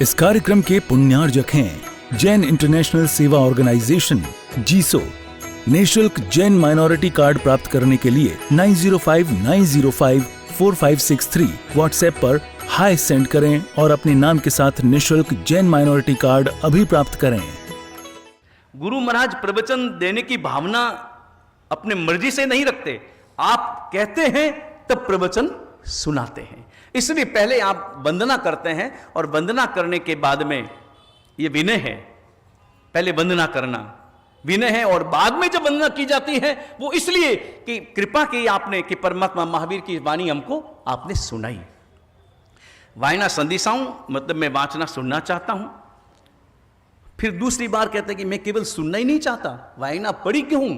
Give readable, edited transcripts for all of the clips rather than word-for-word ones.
इस कार्यक्रम के पुण्यार्जक हैं जैन इंटरनेशनल सेवा ऑर्गेनाइजेशन जीसो। निःशुल्क जैन माइनॉरिटी कार्ड प्राप्त करने के लिए 9059054563 व्हाट्सएप पर हाय सेंड करें और अपने नाम के साथ निःशुल्क जैन माइनॉरिटी कार्ड अभी प्राप्त करें। गुरु महाराज प्रवचन देने की भावना अपने मर्जी से नहीं रखते, आप कहते हैं तब प्रवचन सुनाते हैं। इसलिए पहले आप वंदना करते हैं और वंदना करने के बाद में ये विनय है, पहले वंदना करना विनय है और बाद में जब वंदना की जाती है वो इसलिए कि कृपा की आपने कि परमात्मा महावीर की वाणी हमको आपने सुनाई। वायना संदेशाऊं मतलब मैं वाचना सुनना चाहता हूं। फिर दूसरी बार कहते हैं कि मैं केवल सुनना ही नहीं चाहता, वायना पढ़ी क्यों हूं,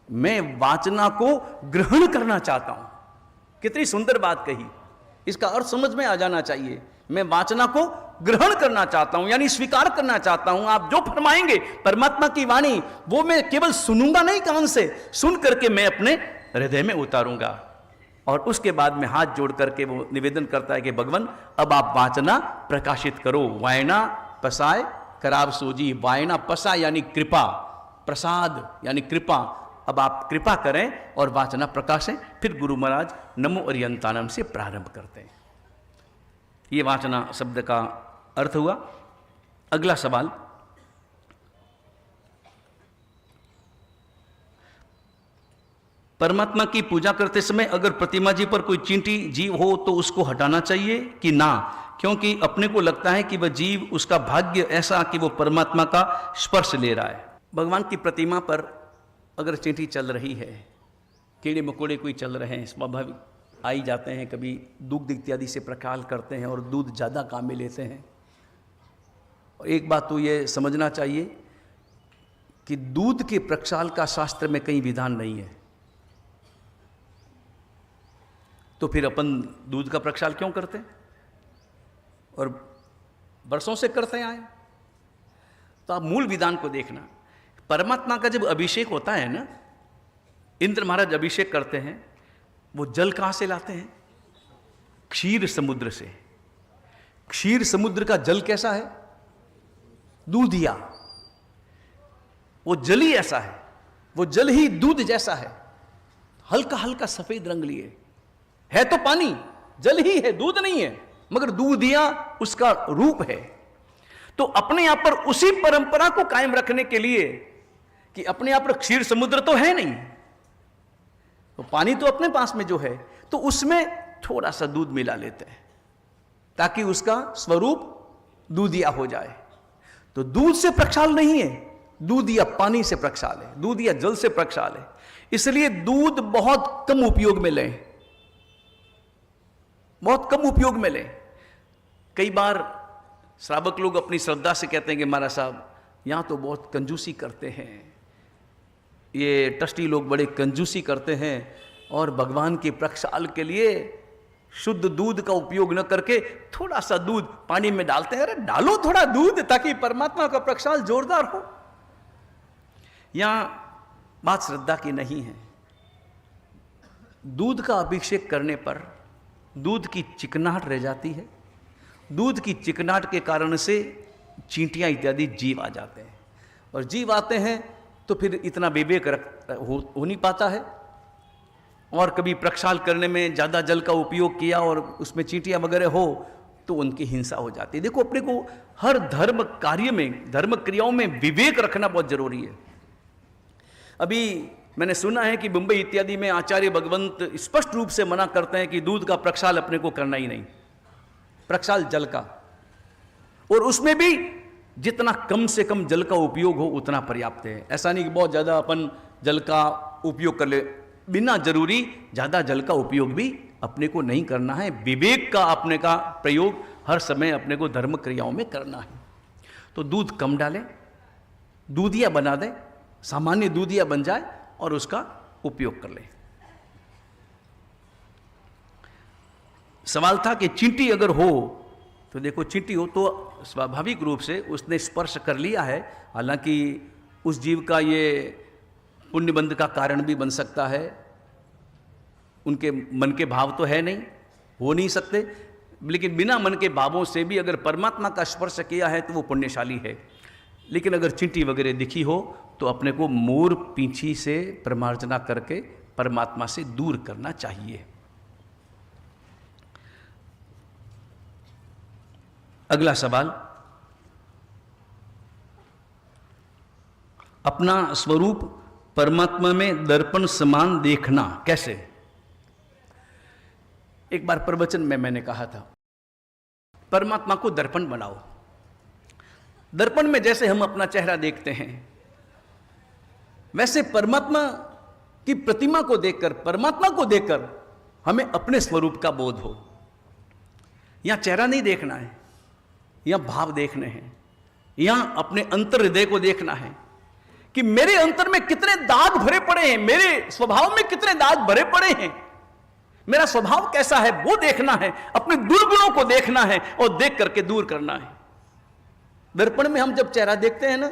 मैं वाचना को ग्रहण करना चाहता हूं। कितनी सुंदर बात कही, इसका अर्थ समझ में आ जाना चाहिए। मैं वाचना को ग्रहण करना चाहता हूं यानी स्वीकार करना चाहता हूं। आप जो फरमाएंगे परमात्मा की वाणी वो मैं केवल सुनूंगा नहीं, कान से सुन करके मैं अपने हृदय में उतारूंगा। और उसके बाद में हाथ जोड़ करके वो निवेदन करता है कि भगवान अब आप वाचना प्रकाशित करो। वायना पसाय कराव सोजी, वायना पसा यानी कृपा, प्रसाद यानी कृपा, अब आप कृपा करें और वाचना प्रकाशें। फिर गुरु महाराज नमो अरियंतानम से प्रारंभ करते हैं। ये वाचना शब्द का अर्थ हुआ। अगला सवाल, परमात्मा की पूजा करते समय अगर प्रतिमा जी पर कोई चींटी जीव हो तो उसको हटाना चाहिए कि ना, क्योंकि अपने को लगता है कि वह जीव उसका भाग्य ऐसा कि वो परमात्मा का स्पर्श ले रहा है। भगवान की प्रतिमा पर अगर चींटी चल रही है, कीड़े मकोड़े कोई चल रहे हैं, स्वाभाविक आ ही जाते हैं, कभी दुग्ध इत्यादि से प्रकाल करते हैं और दूध ज़्यादा काम में लेते हैं। और एक बात तो ये समझना चाहिए कि दूध के प्रक्षाल का शास्त्र में कहीं विधान नहीं है, तो फिर अपन दूध का प्रक्षाल क्यों करते हैं और वर्षों से करते आए। तो आप मूल विधान को देखना। परमात्मा का जब अभिषेक होता है ना, इंद्र महाराज अभिषेक करते हैं, वो जल कहां से लाते हैं? क्षीर समुद्र से। क्षीर समुद्र का जल कैसा है? दूधिया। वो जल ही ऐसा है, वो जल ही दूध जैसा है, हल्का हल्का सफेद रंग लिए है, तो पानी जल ही है, दूध नहीं है, मगर दूधिया उसका रूप है। तो अपने यहां पर उसी परंपरा को कायम रखने के लिए कि अपने यहां पर क्षीर समुद्र तो है नहीं, तो पानी तो अपने पास में जो है, तो उसमें थोड़ा सा दूध मिला लेते हैं ताकि उसका स्वरूप दूधिया हो जाए। तो दूध से प्रक्षाल नहीं है, दूध या पानी से प्रक्षाल है, दूध या जल से प्रक्षाल है। इसलिए दूध बहुत कम उपयोग में लें, बहुत कम उपयोग में लें। कई बार श्रावक लोग अपनी श्रद्धा से कहते हैं कि महाराज साहब यहां तो बहुत कंजूसी करते हैं, ये ट्रस्टी लोग बड़े कंजूसी करते हैं और भगवान के प्रक्षाल के लिए शुद्ध दूध का उपयोग न करके थोड़ा सा दूध पानी में डालते हैं। अरे डालो थोड़ा दूध ताकि परमात्मा का प्रक्षाल जोरदार हो। यहां बात श्रद्धा की नहीं है। दूध का अभिषेक करने पर दूध की चिकनाहट रह जाती है, दूध की चिकनाहट के कारण से चींटियां इत्यादि जीव आ जाते हैं, और जीव आते हैं तो फिर इतना विवेक हो नहीं पाता है। और कभी प्रक्षाल करने में ज़्यादा जल का उपयोग किया और उसमें चींटियां वगैरह हो तो उनकी हिंसा हो जाती है। देखो, अपने को हर धर्म कार्य में, धर्म क्रियाओं में विवेक रखना बहुत जरूरी है। अभी मैंने सुना है कि मुंबई इत्यादि में आचार्य भगवंत स्पष्ट रूप से मना करते हैं कि दूध का प्रक्षाल अपने को करना ही नहीं, प्रक्षाल जल का, और उसमें भी जितना कम से कम जल का उपयोग हो उतना पर्याप्त है। ऐसा नहीं कि बहुत ज़्यादा अपन जल का उपयोग कर ले, बिना जरूरी ज़्यादा जल का उपयोग भी अपने को नहीं करना है। विवेक का अपने का प्रयोग हर समय अपने को धर्म क्रियाओं में करना है। तो दूध कम डालें, दूधिया बना दें, सामान्य दूधिया बन जाए और उसका उपयोग कर लें। सवाल था कि चींटी अगर हो तो देखो, चींटी हो तो स्वाभाविक रूप से उसने स्पर्श कर लिया है, हालांकि उस जीव का ये पुण्यबंध का कारण भी बन सकता है, उनके मन के भाव तो है नहीं, हो नहीं सकते, लेकिन बिना मन के भावों से भी अगर परमात्मा का स्पर्श किया है तो वो पुण्यशाली है। लेकिन अगर चींटी वगैरह दिखी हो तो अपने को मोर पींछी से प्रमार्जना करके परमात्मा से दूर करना चाहिए। अगला सवाल, अपना स्वरूप परमात्मा में दर्पण समान देखना कैसे? एक बार प्रवचन में मैंने कहा था, परमात्मा को दर्पण बनाओ। दर्पण में जैसे हम अपना चेहरा देखते हैं, वैसे परमात्मा की प्रतिमा को देखकर, परमात्मा को देखकर हमें अपने स्वरूप का बोध हो। यहां चेहरा नहीं देखना है, यहां भाव देखने हैं, यहां अपने अंतर हृदय को देखना है कि मेरे अंतर में कितने दाग भरे पड़े हैं, मेरे स्वभाव में कितने दाग भरे पड़े हैं, मेरा स्वभाव कैसा है वो देखना है, अपने दुर्गुणों को देखना है और देख करके दूर करना है। दर्पण में हम जब चेहरा देखते हैं ना,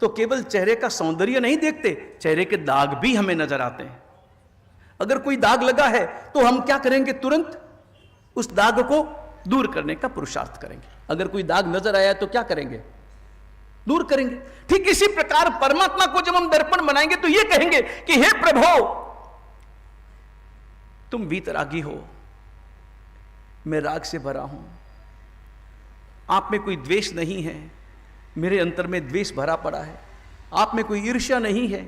तो केवल चेहरे का सौंदर्य नहीं देखते, चेहरे के दाग भी हमें नजर आते हैं। अगर कोई दाग लगा है तो हम क्या करेंगे? तुरंत उस दाग को दूर करने का पुरुषार्थ करेंगे। अगर कोई दाग नजर आया तो क्या करेंगे? दूर करेंगे। ठीक इसी प्रकार परमात्मा को जब हम दर्पण बनाएंगे तो यह कहेंगे कि हे प्रभु, तुम वीतरागी हो, मैं राग से भरा हूं, आप में कोई द्वेष नहीं है, मेरे अंतर में द्वेष भरा पड़ा है, आप में कोई ईर्ष्या नहीं है,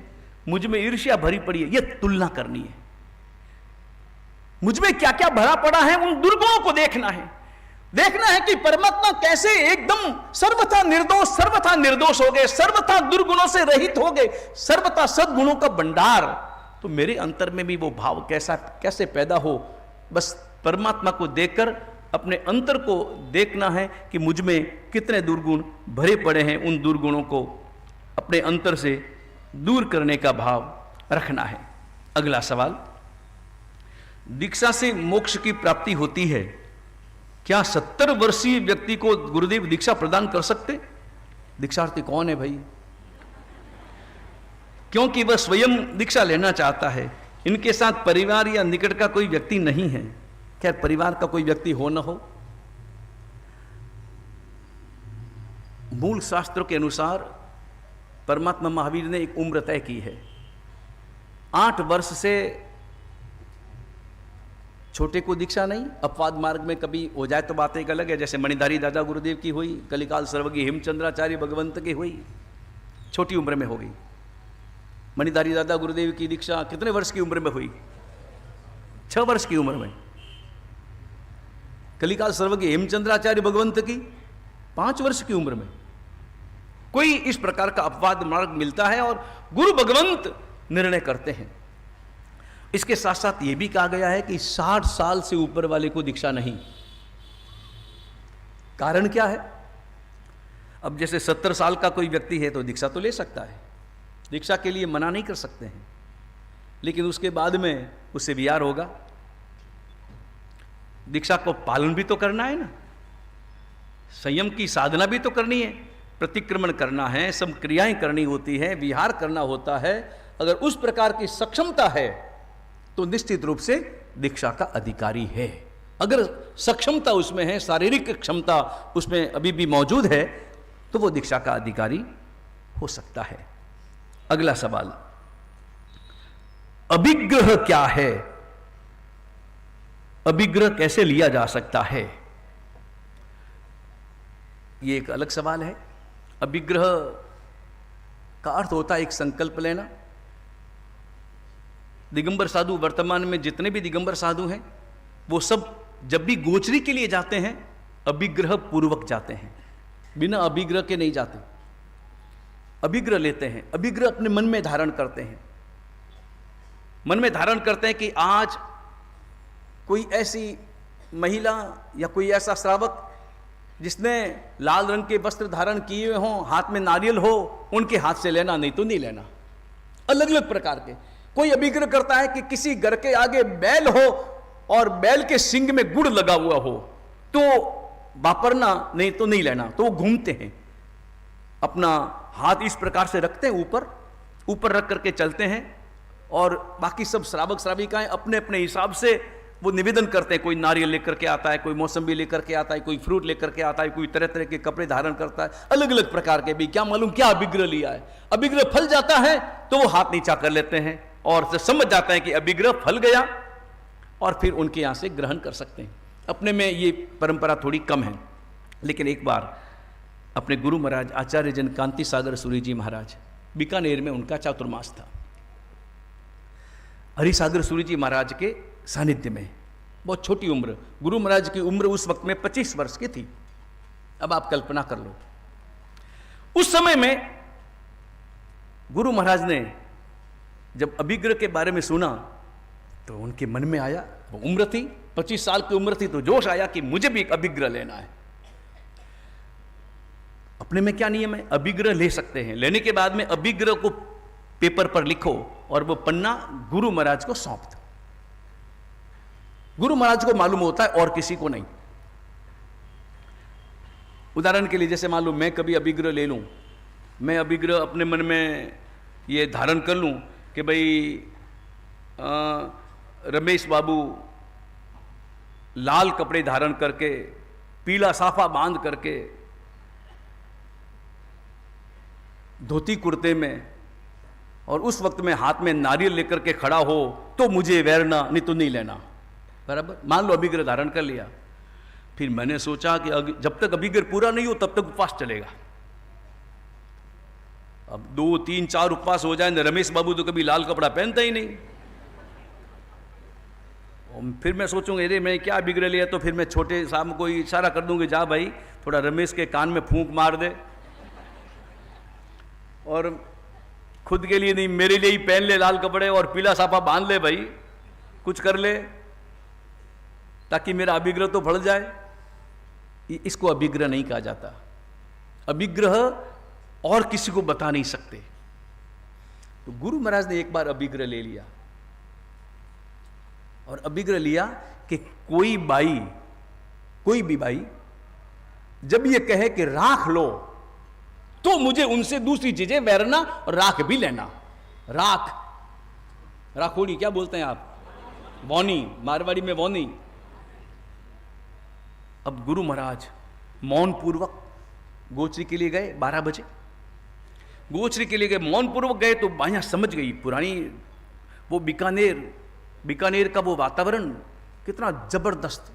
मुझ में ईर्ष्या भरी पड़ी है। यह तुलना करनी है, मुझ में क्या क्या भरा पड़ा है उन दुर्गुणों को देखना है। देखना है कि परमात्मा कैसे एकदम सर्वथा निर्दोष हो गए, सर्वथा दुर्गुणों से रहित हो गए, सर्वथा सद्गुणों का भंडार। तो मेरे अंतर में भी वो भाव कैसे पैदा हो। बस परमात्मा को देखकर अपने अंतर को देखना है कि मुझ में कितने दुर्गुण भरे पड़े हैं, उन दुर्गुणों को अपने अंतर से दूर करने का भाव रखना है। अगला सवाल, दीक्षा से मोक्ष की प्राप्ति होती है, क्या 70 वर्षीय व्यक्ति को गुरुदेव दीक्षा प्रदान कर सकते? दीक्षार्थी कौन है भाई? क्योंकि वह स्वयं दीक्षा लेना चाहता है, इनके साथ परिवार या निकट का कोई व्यक्ति नहीं है। खैर, परिवार का कोई व्यक्ति हो न हो, मूल शास्त्रों के अनुसार परमात्मा महावीर ने एक उम्र तय की है। 8 वर्ष से छोटे को दीक्षा नहीं। अपवाद मार्ग में कभी हो जाए तो बात एक अलग है, जैसे मणिधारी दादा गुरुदेव की हुई, कलिकाल सर्वज्ञ हेमचंद्राचार्य भगवंत की हुई, छोटी उम्र में हो गई। मणिधारी दादा गुरुदेव की दीक्षा कितने वर्ष की उम्र में हुई? 6 वर्ष की उम्र में। कलिकाल सर्वज्ञ हेमचंद्राचार्य भगवंत की 5 वर्ष की उम्र में। कोई इस प्रकार का अपवाद मार्ग मिलता है और गुरु भगवंत निर्णय करते हैं। इसके साथ साथ यह भी कहा गया है कि 60 साल से ऊपर वाले को दीक्षा नहीं। कारण क्या है? अब जैसे 70 साल का कोई व्यक्ति है तो दीक्षा तो ले सकता है, दीक्षा के लिए मना नहीं कर सकते हैं, लेकिन उसके बाद में उससे विहार होगा। दीक्षा को पालन भी तो करना है ना, संयम की साधना भी तो करनी है, प्रतिक्रमण करना है, सब क्रियाएं करनी होती है, विहार करना होता है। अगर उस प्रकार की सक्षमता है तो निश्चित रूप से दीक्षा का अधिकारी है। अगर सक्षमता उसमें है, शारीरिक क्षमता उसमें अभी भी मौजूद है, तो वो दीक्षा का अधिकारी हो सकता है। अगला सवाल, अभिग्रह क्या है? अभिग्रह कैसे लिया जा सकता है? यह एक अलग सवाल है। अभिग्रह का अर्थ होता है एक संकल्प लेना। दिगंबर साधु, वर्तमान में जितने भी दिगंबर साधु हैं, वो सब जब भी गोचरी के लिए जाते हैं अभिग्रह पूर्वक जाते हैं, बिना अभिग्रह के नहीं जाते। अभिग्रह लेते हैं, अभिग्रह अपने मन में धारण करते हैं। मन में धारण करते हैं कि आज कोई ऐसी महिला या कोई ऐसा श्रावक जिसने लाल रंग के वस्त्र धारण किए हों, हाथ में नारियल हो, उनके हाथ से लेना, नहीं तो नहीं लेना। अलग अलग प्रकार के। कोई अभिग्रह करता है कि किसी घर के आगे बैल हो और बैल के सिंग में गुड़ लगा हुआ हो तो वापरना, नहीं तो नहीं लेना। तो वो घूमते हैं, अपना हाथ इस प्रकार से रखते हैं, ऊपर रख करके चलते हैं, और बाकी सब श्रावक श्राविकाएं अपने अपने हिसाब से वो निवेदन करते हैं, कोई नारियल लेकर के आता है, कोई मौसम्बी लेकर के आता है, कोई फ्रूट लेकर के आता है, कोई तरह तरह के कपड़े धारण करता है, अलग अलग प्रकार के भी, क्या मालूम क्या अभिग्रह लिया है। अभिग्रह फल जाता है तो वो हाथ नीचा कर लेते हैं और समझ जाते हैं कि अभिग्रह फल गया, और फिर उनके यहां से ग्रहण कर सकते हैं। अपने में ये परंपरा थोड़ी कम है, लेकिन एक बार अपने गुरु महाराज आचार्य जन कांति सागर सूरी जी महाराज, बीकानेर में उनका चातुर्मास था। हरिसागर सूरी जी महाराज के सानिध्य में, बहुत छोटी उम्र, गुरु महाराज की उम्र उस वक्त में 25 वर्ष की थी। अब आप कल्पना कर लो, उस समय में गुरु महाराज ने जब अभिग्रह के बारे में सुना तो उनके मन में आया, वो उम्र थी 25 साल की उम्र थी, तो जोश आया कि मुझे भी एक अभिग्रह लेना है। अपने में क्या नियम है, अभिग्रह ले सकते हैं, लेने के बाद में अभिग्रह को पेपर पर लिखो और वो पन्ना गुरु महाराज को सौंप दो। गुरु महाराज को मालूम होता है और किसी को नहीं। उदाहरण के लिए जैसे मान लो मैं कभी अभिग्रह ले लूं, मैं अभिग्रह अपने मन में ये धारण कर लूं कि भाई रमेश बाबू लाल कपड़े धारण करके, पीला साफा बांध करके, धोती कुर्ते में, और उस वक्त में हाथ में नारियल लेकर के खड़ा हो तो मुझे वैरना, नहीं तो नहीं लेना, बराबर। मान लो अभिग्रह धारण कर लिया, फिर मैंने सोचा कि जब तक अभिग्रह पूरा नहीं हो तब तक उपवास चलेगा। अब 2, 3, 4 उपवास हो जाए, रमेश बाबू तो कभी लाल कपड़ा पहनता ही नहीं। और फिर मैं सोचूंगा अरे मैं क्या अभिग्रह लिया, तो फिर मैं छोटे साहब को इशारा कर दूंगी, जा भाई थोड़ा रमेश के कान में फूंक मार दे, और खुद के लिए नहीं मेरे लिए ही पहन ले लाल कपड़े और पीला साफा बांध ले, भाई कुछ कर ले ताकि मेरा अभिग्रह तो फल जाए। इसको अभिग्रह नहीं कहा जाता। अभिग्रह और किसी को बता नहीं सकते। तो गुरु महाराज ने एक बार अभिग्रह ले लिया, और अभिग्रह लिया कि कोई बाई, कोई भी बाई जब ये कहे कि राख लो, तो मुझे उनसे दूसरी चीजें वैरना और राख भी लेना। राख, राखोड़ी क्या बोलते हैं आप, वौनी, मारवाड़ी में वौनी। अब गुरु महाराज मौन पूर्वक गोचरी के लिए गए, 12 बजे गोचरी के लिए गए, मौन पूर्वक गए, तो बाइयां समझ गई पुरानी, वो बीकानेर का वो वातावरण कितना जबरदस्त,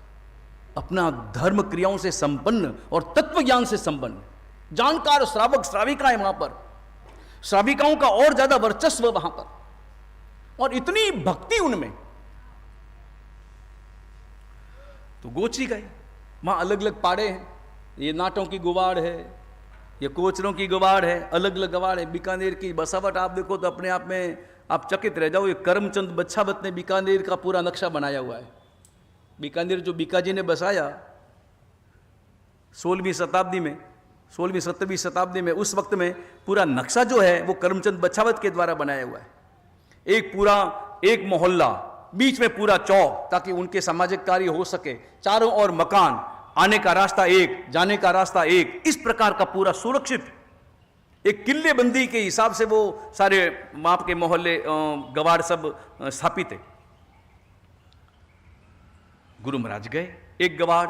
अपना धर्म क्रियाओं से संपन्न और तत्व ज्ञान से संपन्न, जानकार श्रावक श्राविकाएं वहां पर, श्राविकाओं का और ज्यादा वर्चस्व वहां पर, और इतनी भक्ति उनमें। तो गोचरी गए, वहां अलग अलग पाड़े हैं, ये नाटों की गुवाड़ है, ये कोचरों की गुवाड़ है, अलग अलग गवाड़ है। बीकानेर की बसावट आप देखो तो अपने आप में आप चकित रह जाओ। ये करमचंद बच्छावत ने बीकानेर का पूरा नक्शा बनाया हुआ है। बीकानेर जो बीकाजी ने बसाया 16वीं शताब्दी में, 16वीं 17वीं शताब्दी में, उस वक्त में पूरा नक्शा जो है वो करमचंद बच्छावत के द्वारा बनाया हुआ है। एक मोहल्ला, बीच में पूरा चौक, ताकि उनके सामाजिक कार्य हो सके, चारों ओर मकान, आने का रास्ता एक, जाने का रास्ता एक, इस प्रकार का पूरा सुरक्षित एक किल्लेबंदी के हिसाब से वो सारे माप के मोहल्ले गवाड़ सब स्थापित है। गुरु महाराज गए, एक गवाड़,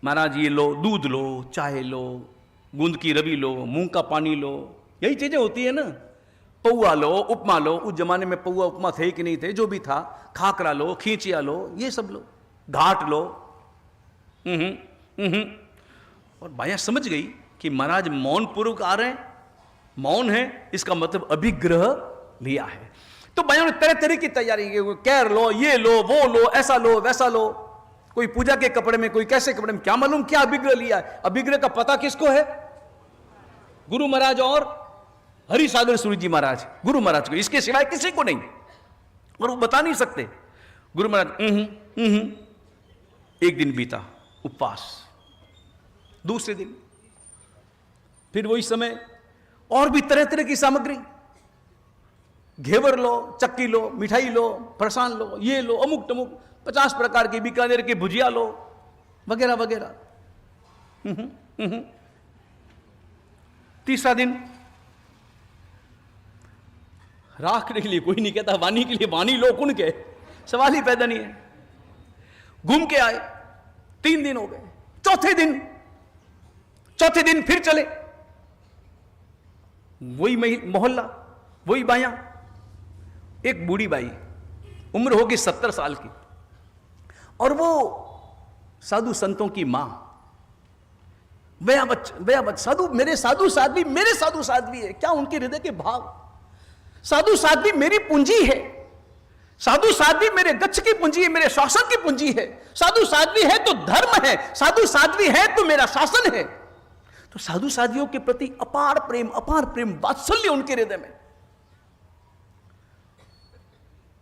महाराज ये लो, दूध लो, चाय लो, गूंद की रवि लो, मूंग का पानी लो, यही चीजें होती है ना। पौआ लो, उपमा लो, उस जमाने में पौआ उपमा थे कि नहीं थे, जो भी था, खाकरा लो, खींचिया लो, ये सब लो, घाट लो। और बाया समझ गई कि महाराज मौन पूर्वक आ रहे हैं, मौन है, इसका मतलब अभिग्रह लिया है। तो बाया ने तरह तरह की तैयारी की, कैर लो, ये लो, वो लो, ऐसा लो, वैसा लो, कोई पूजा के कपड़े में, कोई कैसे कपड़े में, क्या मालूम क्या अभिग्रह लिया है। अभिग्रह का पता किसको है? गुरु महाराज और हरिसागर सूरी जी महाराज, गुरु महाराज को, इसके सिवाय किसी को नहीं, और वो बता नहीं सकते। गुरु महाराज एक दिन बीता, उपवास, दूसरे दिन फिर वही समय, और भी तरह तरह की सामग्री, घेवर लो, चक्की लो, मिठाई लो, फरसान लो, ये लो, अमुक टमुक 50 प्रकार की, बीकानेर की भुजिया लो, वगैरह वगैरह। तीसरा दिन, राख के लिए कोई नहीं कहता, वानी के लिए वानी लो, कुन के सवाल ही पैदा नहीं है। घूम के आए, 3 दिन हो गए, चौथे दिन फिर चले, वही मोहल्ला, वही बायां, एक बूढ़ी बाई, उम्र होगी 70 साल की, और वो साधु संतों की मां, बया बच्चा साधु, मेरे साधु साध्वी है। क्या उनके हृदय के भाव! साधु साध्वी मेरी पूंजी है, साधु साध्वी मेरे गच्छ की पूंजी है, मेरे शासन की पूंजी है। साधु साध्वी है तो धर्म है, साधु साध्वी है तो मेरा शासन है। तो साधु साध्वियों के प्रति अपार प्रेम, वात्सल्य उनके हृदय में।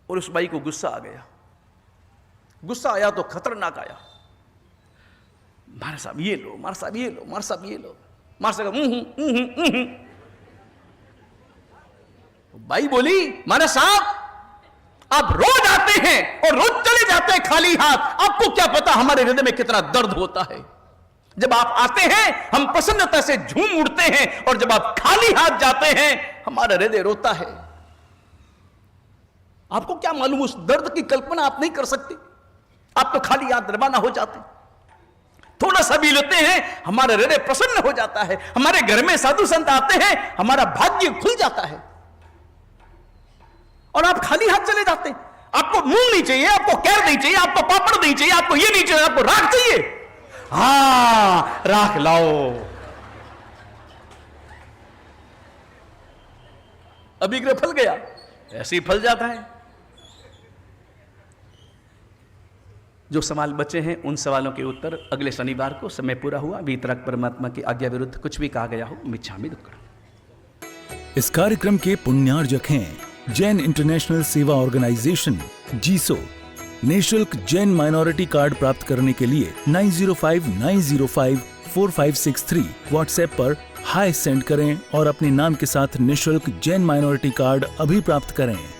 और उस बाई को गुस्सा आ गया। गुस्सा आया तो खतरनाक आया। मार साहब ये लो, मार साहब ये लो, मार साहब ये लो, मार साहब बाई बोली, मारे साहब आप रोज आते हैं और रोज चले जाते हैं खाली हाथ, आपको क्या पता हमारे हृदय में कितना दर्द होता है। जब आप आते हैं हम प्रसन्नता से झूम उठते हैं, और जब आप खाली हाथ जाते हैं हमारा हृदय रोता है। आपको क्या मालूम, उस दर्द की कल्पना आप नहीं कर सकते। आप तो खाली हाथ रवाना हो जाते, थोड़ा सा भी लेते हैं हमारा हृदय प्रसन्न हो जाता है। हमारे घर में साधु संत आते हैं, हमारा भाग्य खुल जाता है, और आप खाली हाथ चले जाते हैं। आपको मूंग नहीं चाहिए, आपको कैर नहीं चाहिए, आपको पापड़ नहीं चाहिए, आपको ये नहीं चाहिए, आपको राख चाहिए। हाँ, राख लाओ। अभिग्रह फल गया, ऐसे ही फल जाता है। जो सवाल बचे हैं उन सवालों के उत्तर अगले शनिवार को। समय पूरा हुआ। वीतराग परमात्मा की आज्ञा विरुद्ध कुछ भी कहा गया हो, मिच्छामि दुक्कडम। इस कार्यक्रम के पुण्यार्जक हैं जैन इंटरनेशनल सेवा ऑर्गेनाइजेशन जीसो। निःशुल्क जैन माइनॉरिटी कार्ड प्राप्त करने के लिए 9059054563 व्हाट्सएप पर हाय सेंड करें और अपने नाम के साथ निःशुल्क जैन माइनॉरिटी कार्ड अभी प्राप्त करें।